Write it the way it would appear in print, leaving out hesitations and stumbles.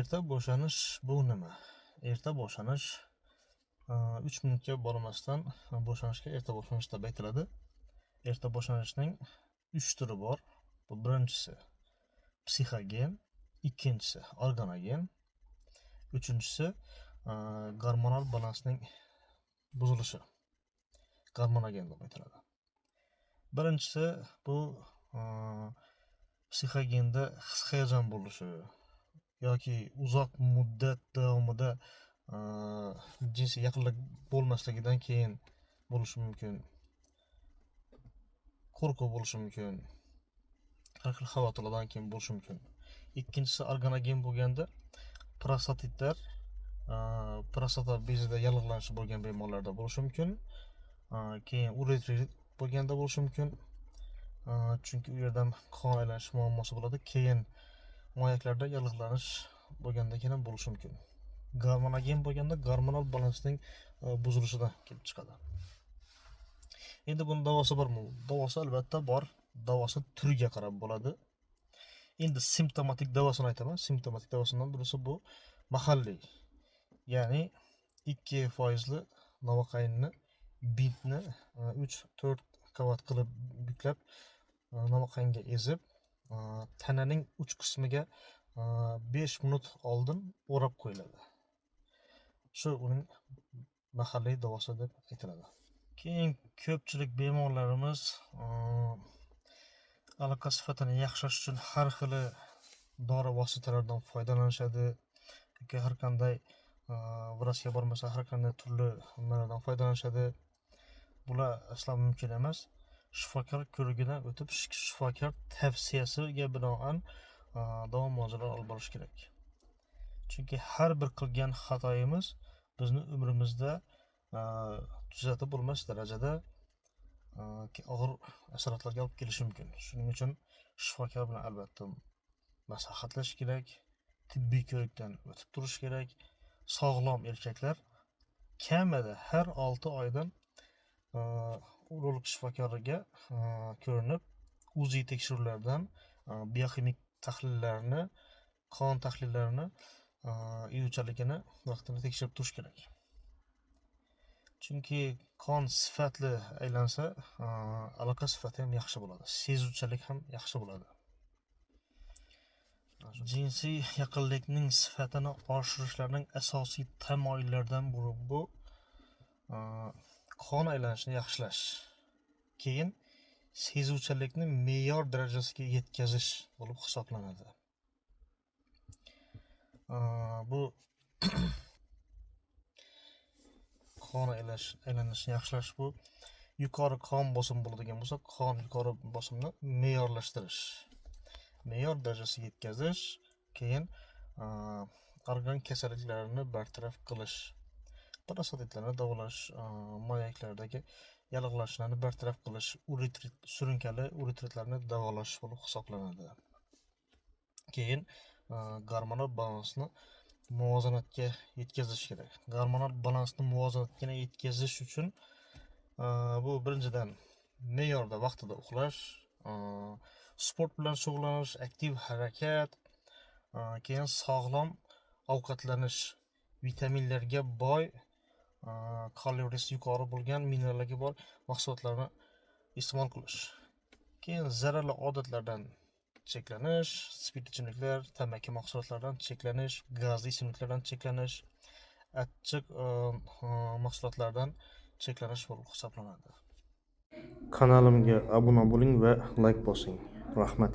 Erta bo'shanish bu nima? Erta bo'shanish 3 minutga bormasdan bo'shanishga erta bo'shanish deb aytiladi. Erta bo'shanishning 3 turi bor. Bu birinchisi psixogen, ikkinchisi organogen, uchinchisi gormonal balansning buzilishi. Gormonogen deb aytiladi. Birinchisi bu psixogenda his-hayajon bo'lishi yoki uzoq muddat davomida jinsiy yaqinlik bo'lmasligidan keyin bo'lishi mumkin. Qo'rquv bo'lishi mumkin. Har xil xavotirlardan keyin bo'lishi mumkin. Ikkinchisi organogen bo'lganda prostatitlar prostata bezida yallig'lanishi bo'lgan bemorlarda bo'lishi mumkin. Keyin uretrit bo'lganda bo'lishi mumkin. Chunki u yerda qon aylanish muammosi bo'ladi. Keyin moyaklarda yallig'lanish bo'lganda keyin bo'lishi mumkin. Gormonogen bo'lganda gormonal balansning buzilishidan kelib chiqadi. Endi buning davosi bormi? Davosi albatta bor. Davosi turiga qarab bo'ladi. Endi simptomatik davosini aytaman. Simptomatik davosidan birisi bu mahalliy. Ya'ni 2% novoqaynni bintni 3-4 qavat qilib buklab novoqaynga ezib tananing uch qismiga 5 minut oldin o'rab qo'yiladi. Shu uning mahalliy davosi deb aytiladi. Keyin ko'pchilik bemorlarimiz aloqa sifatini yaxshilash uchun har xil dori vositalaridan foydalanishadi. Yoki har qanday vrachga bormasa har qanday turli nimalardan foydalanishadi. Bular aslo mumkin emas. Shifokor ko'rigidan o'tib, shifokor tavsiyasiga binoan davom muolajalar olib borish kerak. Chunki har bir qilgan xatoyimiz bizni umrimizda tuzatib bo'lmas darajada og'ir asoratlarga olib kelishi mumkin. Shuning uchun shifokor bilan albatta maslahatlash kerak, tibbiy ko'rikdan o'tib turish kerak. Sog'lom erkaklar kamida har 6 oydan urolog shifokoriga ko'rinib, UZI tekshiruvlardan biokimik tahlillarni, qon tahlillarini, iyuvchanligini vaqtida tekshirib turish kerak. Chunki qon sifatli aylansa, aloqa sifati ham yaxshi bo'ladi, sezuvchanlik ham yaxshi bo'ladi. Jinsiy yaqinlikning sifatini oshirishlarning asosiy tamoyillaridan biri bu qon aylanishini yaxshilash. Keyin sezuvchanlikni me'yor darajasiga yetkazish bo'lib hisoblanadi. Bu qon aylanishini yaxshilash bu yuqori qon bosimi bo'ladigan bo'lsa, qon yuqori bosimni me'yorlashtirish. Me'yor darajasiga yetkazish, keyin organ kasalliklarini bartaraf qilish, prostatitlarni davolash, moyaklardagi yallig'lanishlarni bartaraf qilish, uretrit, surunkali uretritlarni davolash bo'lib hisoblanadi. Keyin gormonal balansni muvozanatga yetkazish kerak. Gormonal balansni muvozanatga yetkazish uchun bu birinchidan me'yorda vaqtida uxlash, sport bilan shug'ullanish, aktiv harakat, keyin sog'lom ovqatlanish, vitaminlarga boy, kaloriyasi yuqori bo'lgan, minerallarga boy mahsulotlarni iste'mol qilish. Keyin zararli odatlardan cheklanish, spirtli ichimliklar, tamaki mahsulotlaridan cheklanish, gazli ichimliklardan cheklanish, achchiq mahsulotlardan cheklanish bo'lib hisoblanadi. Kanalimga obuna bo'ling va like bosing. Rahmat.